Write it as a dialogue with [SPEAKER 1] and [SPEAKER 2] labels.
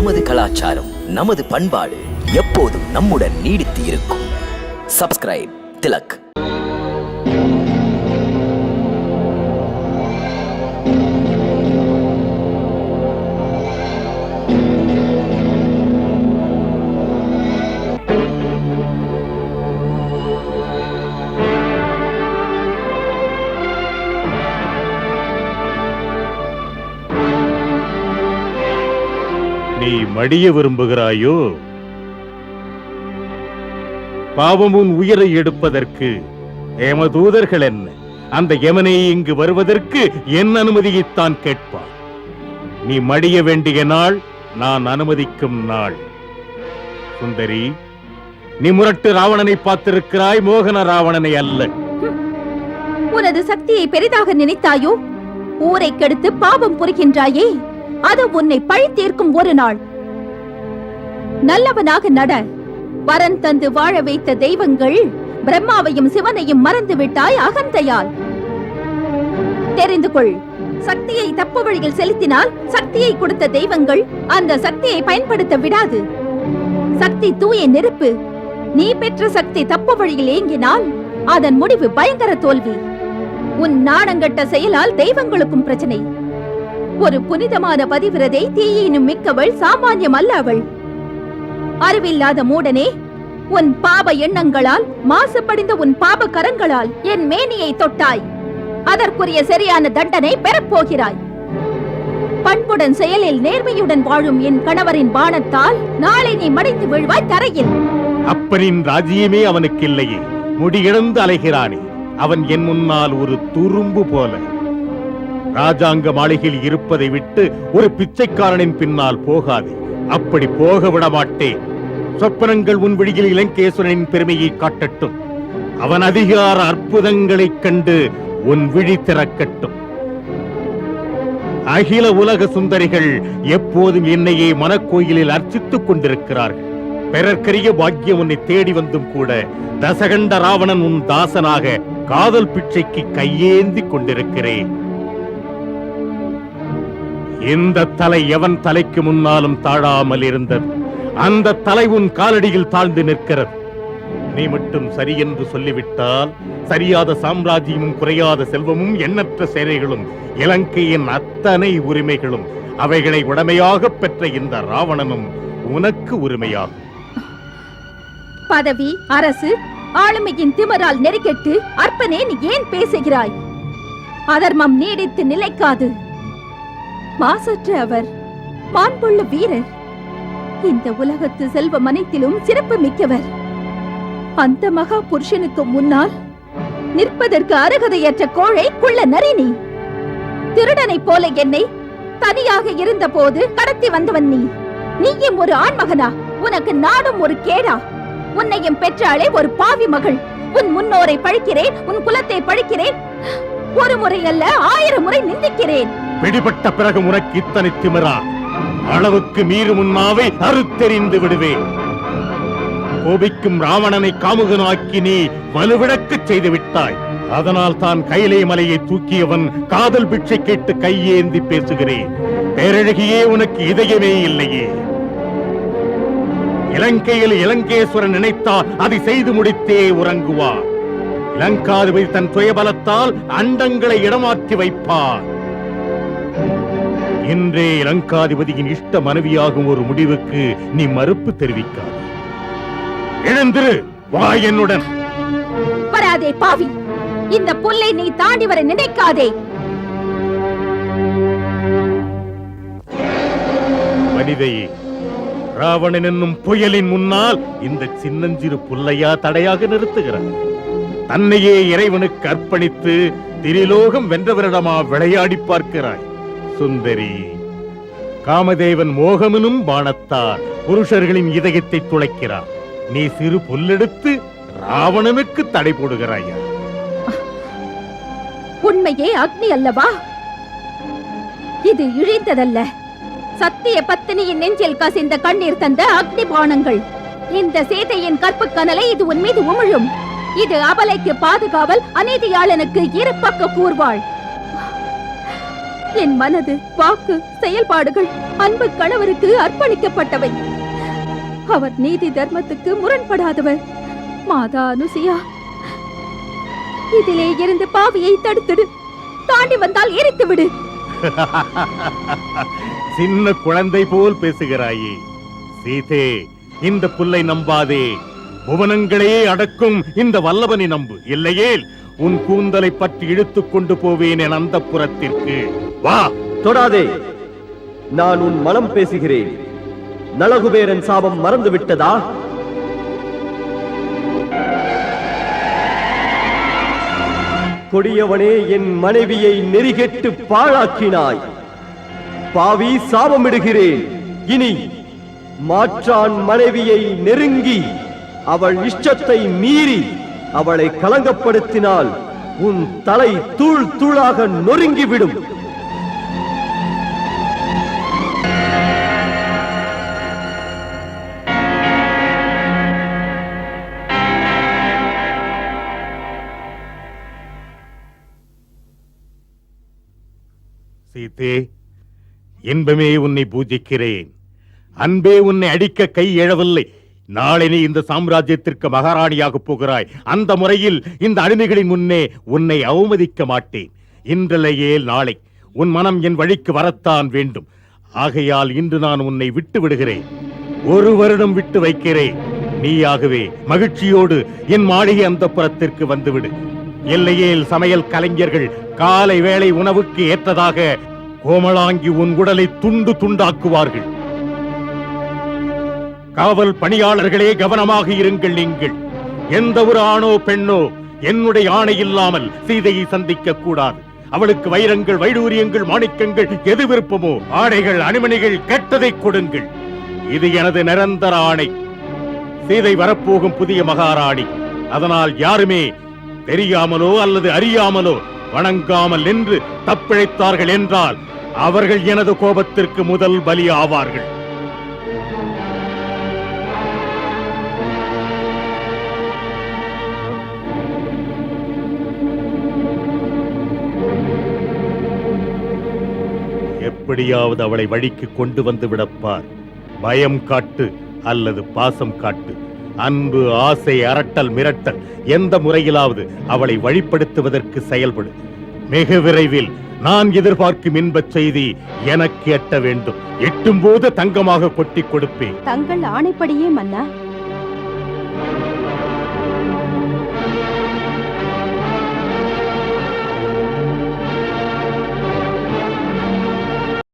[SPEAKER 1] நமது கலாச்சாரம், நமது பண்பாடு எப்போதும் நம்முடன் நீடித்து இருக்கும். சப்ஸ்கிரைப் திலக்.
[SPEAKER 2] நீ மடிய விரும்புகிறாயோ? பாவம் உன் உயிரை எடுப்பதற்கு யமதூதர்கள் என்ன? அந்த யமனை இங்கு வருவதற்கு என் அனுமதியைத்தான் கேட்பான். நீ மடிய வேண்டிய நாள் நான் அனுமதிக்கும் நாள். சுந்தரி, நீ முரட்டு ராவணனை பார்த்திருக்கிறாய், மோகன ராவணனை அல்ல.
[SPEAKER 3] உனது சக்தியை பெரிதாக நினைத்தாயோ? ஊரை கெடுத்து பாவம் புரிகின்றாயே, அது உன்னை பழி தீர்க்கும் ஒரு நாள். நல்லவனாக நட. வரன் தந்து வாழ வைத்த தெய்வங்கள் பிரம்மாவையும் சிவனையும் மறந்து விட்டாய் அகந்தையால். தெரிந்து கொள், சக்தியை தப்பு வழியில் செலுத்தினால் சக்தியை கொடுத்த தெய்வங்கள் அந்த சக்தியை பயன்படுத்த விடாது. சக்தி தூய நெருப்பு. நீ பெற்ற சக்தி தப்பு வழியில் ஏங்கினால் அதன் முடிவு பயங்கர தோல்வி. உன் நாணங்கட்ட செயலால் தெய்வங்களுக்கும் பிரச்சனை. ஒரு புனிதமான பதிவிரதை தீயினும் மிக்கவள் சாமானியம் அல்ல அவள். அறிவில்லாத மூடனே, உன் பாப எண்ணங்களால், மாசுபடிந்த உன் பாப கரங்களால் என் மேனியை தொட்டாய். அதற்குரிய சரியான தண்டனை பெறப்போகிறாய். பண்புடன் செயலில் நேர்மையுடன் வாழும் என் கணவரின் பாணத்தால் நாளை நீ மடிந்து விழுவாய் தரையில்.
[SPEAKER 2] அப்பனின் ராஜ்யமே அவனுக்கு இல்லையே, முடியிழந்து அலைகிறானே. அவன் என் முன்னால் ஒரு துரும்பு போல. ராஜாங்க மாளிகையில் இருப்பதை விட்டு ஒரு பிச்சைக்காரனின் பின்னால் போகாதே. அப்படி போக விட மாட்டேன். சொப்பனங்கள் உன் விழியில் இலங்கேஸ்வரனின் பெருமையை காட்டட்டும். அவன் அதிகார அற்புதங்களைக் கண்டு உன் விழி திறக்கட்டும். அகில உலக சுந்தரிகள் எப்போதும் என்னையே மனக்கோயிலில் அர்ச்சித்துக் கொண்டிருக்கிறார்கள். பிறர்க்கரிய பாக்கியம் உன்னை தேடி வந்தும் கூட தசகண்ட ராவணன் உன் தாசனாக காதல் பிச்சைக்கு கையேந்தி கொண்டிருக்கிறேன். இந்த தலை எவன் தலைக்கு முன்னாலும் தாழாமல் இருந்தது, அந்த தலை உன் காலடியில் தாழ்ந்து நிற்கிறது. நீ மட்டும் சரி என்று சொல்லிவிட்டால் சரியாத சாம்ராஜ்யமும் குறையாத செல்வமும் எண்ணற்ற சேனைகளும் இலங்கையின் அத்தனை உரிமைகளும் அவைகளை உடமையாக பெற்ற இந்த ராவணனும் உனக்கு உரிமையாகும்.
[SPEAKER 3] பதவி, அரசு, ஆளுமையின் திமிரால் நெருக்கெட்டு அற்பனே நீ ஏன் பேசுகிறாய்? அதர்மம் நீடித்து நிலைக்காது. மாசற்ற அவர் மாண்புள்ள வீரர். இந்த உலகத்து செல்வம் அனைத்திலும் சிறப்பு மிக்கவர். அந்த மகா புருஷனுக்கு முன்னால் நிற்பதற்கு அருகதையற்ற கோழை குள்ள நரினி. திருடனை போல என்னை தனியாக இருந்த போது கடத்தி வந்தவன் நீ. நீயும் ஒரு ஆண்மகனா? உனக்கு நாடும் ஒரு கேடா? உன்னையும் பெற்றாலே ஒரு பாவி மகள். உன் முன்னோரை பழிக்கிறேன், உன் குலத்தை பழிக்கிறேன். ஒரு முறை அல்ல 1000 முறை நிந்திக்கிறேன்.
[SPEAKER 2] பிடிபட்ட பிறகு உனக்கு இத்தனை திமிரா? அளவுக்கு மீறும் உன்னாவை அறுத்தெறிந்து விடுவேன். கோபிக்கும் ராவணனை காமுகனாக்கி நீ வலுவிழக்கச் செய்து விட்டாய். அதனால் தான் கைலை மலையை தூக்கியவன் காதல் பிச்சை கேட்டு கையேந்தி பேசுகிறேன். பேரழகியே, உனக்கு இதயமே இல்லையே. இலங்கையில் இலங்கேஸ்வரன் நினைத்தால் அதை செய்து முடித்தே உறங்குவார். இலங்காதிபதி தன் சுயபலத்தால் அண்டங்களை இடமாற்றி வைப்பார். இன்றே இலங்காதிபதியின் இஷ்ட மனைவியாகும் ஒரு முடிவுக்கு நீ மறுப்பு தெரிவிக்காது. எழுந்திரு, வா என்னுடன்.
[SPEAKER 3] வராதே பாவி, இந்த புல்லை நீ தாண்டி வர நினைக்காதே.
[SPEAKER 2] வனிதையே, ராவணன் என்னும் புயலின் முன்னால் இந்த சின்னஞ்சிறு புல்லையா தடையாக நிறுத்துகிறார்? தன்னையே இறைவனுக்கு அர்ப்பணித்து திரிலோகம் வென்றவரிடமா விளையாடி பார்க்கிறாய்? சுந்தரி, காமதேவன் மோகமனும் பாணத்தார் புருஷர்களின் இதயத்தை துளைக்கிறார். நீ சிறு புல்லெடுத்து ராவணனுக்கு தடை போடுகிறாயா?
[SPEAKER 3] உண்மையே அக்னி அல்லவா? இது இழிந்ததல்ல. சத்திய பத்தினியின் நெஞ்சில் கசிந்த கண்ணீர் தந்த அக்னி பானங்கள். இந்த சேதையின் கற்பு கனலை இது உன் மீது உமிழும். இது அபலைக்கு பாதுகாவல், அநீதியாளனுக்கு இருபக்க கூர்வாள். என் மனது, வாக்கு, செயல்பாடுகள் அன்பு கணவருக்கு அர்ப்பணிக்கப்பட்டவை. அவர் நீதி தர்மத்துக்கு முரண்படாதவர். மாதா அனுசியா, இதிலே இருந்து பாவியை தடுத்துடு. தாண்டி வந்தால் எரித்து விடு.
[SPEAKER 2] சின்ன குழந்தை போல் பேசுகிறாயே சீதே. இந்த புல்லை நம்பாதே. புவனங்களே அடக்கும் இந்த வல்லவனை நம்பு. இல்லையேல் உன் கூந்தலை பற்றி இழுத்துக் கொண்டு போவேன் என் அந்தப்புரத்திற்கு. வா.
[SPEAKER 4] தொடாதே. நான் உன் மனம் பேசுகிறேன். நலகுபேரன் சாபம் மறந்து விட்டதா? கொடியவனே, என் மனைவியை நெறிகெட்டு பாழாக்கினாய். பாவி, சாபமிடுகிறேன். இனி மாற்றான் மனைவியை நெருங்கி அவள் இஷ்டத்தை மீறி அவளை கலங்கப்படுத்தினால் உன் தலை தூள் தூளாக நொறுங்கிவிடும்.
[SPEAKER 2] சீதே, இன்பமே உன்னை பூஜிக்கிறேன். அன்பே உன்னை அடிக்க கை எழவில்லை. நாளை நீ இந்த சாம்ராஜ்யத்திற்கு மகாராணியாக போகிறாய். அந்த முறையில் இந்த அடிமைகளின் முன்னே உன்னை அவமதிக்க மாட்டேன். இன்றலையே நாளை உன் மனம் என் வழிக்கு வரத்தான் வேண்டும். ஆகையால் இன்று நான் உன்னை விட்டு விடுகிறேன். 1 வருடம் விட்டு வைக்கிறேன். நீயாகவே மகிழ்ச்சியோடு என் மாளிகை அந்தப்புரத்திற்கு வந்துவிடு. இல்லையேல் சமையல் கலைஞர்கள் காலை வேளை உணவுக்கு ஏற்றதாக கோமளாங்கி உன் உடலை துண்டு துண்டாக்குவார்கள். காவல் பணியாளர்களே, கவனமாக இருங்கள். நீங்கள் எந்த ஒரு ஆணோ பெண்ணோ என்னுடைய ஆணை இல்லாமல் சீதையை சந்திக்க கூடாது. அவளுக்கு வைரங்கள், வைடூரியங்கள், மாணிக்கங்கள் எது விருப்பமோ ஆடைகள், அணிமணிகள் கெட்டதை கொடுங்கள். இது எனது நிரந்தர ஆணை. சீதை வரப்போகும் புதிய மகாராணி. அதனால் யாருமே தெரியாமலோ அல்லது அறியாமலோ வணங்காமல் நின்று தப்பிழைத்தார்கள் என்றால் அவர்கள் எனது கோபத்திற்கு முதல் பலி ஆவார்கள். எப்படியாவது அவளை வழிக்கு கொண்டு வந்து விடப்பார். பயம் காட்டு அல்லது பாசம் காட்டு. அன்பு, ஆசை, அரட்டல், மிரட்டல் எந்த முறையிலாவது அவளை வழிப்படுத்துவதற்கு செயல்படு. மிக விரைவில் நான் எதிர்பார்க்கும் இன்பச் செய்தி எனக்கு எட்ட வேண்டும். எட்டும் போது தங்கமாக கொட்டி கொடுப்பேன்.
[SPEAKER 3] தங்கள் ஆணைப்படியே மன்னா.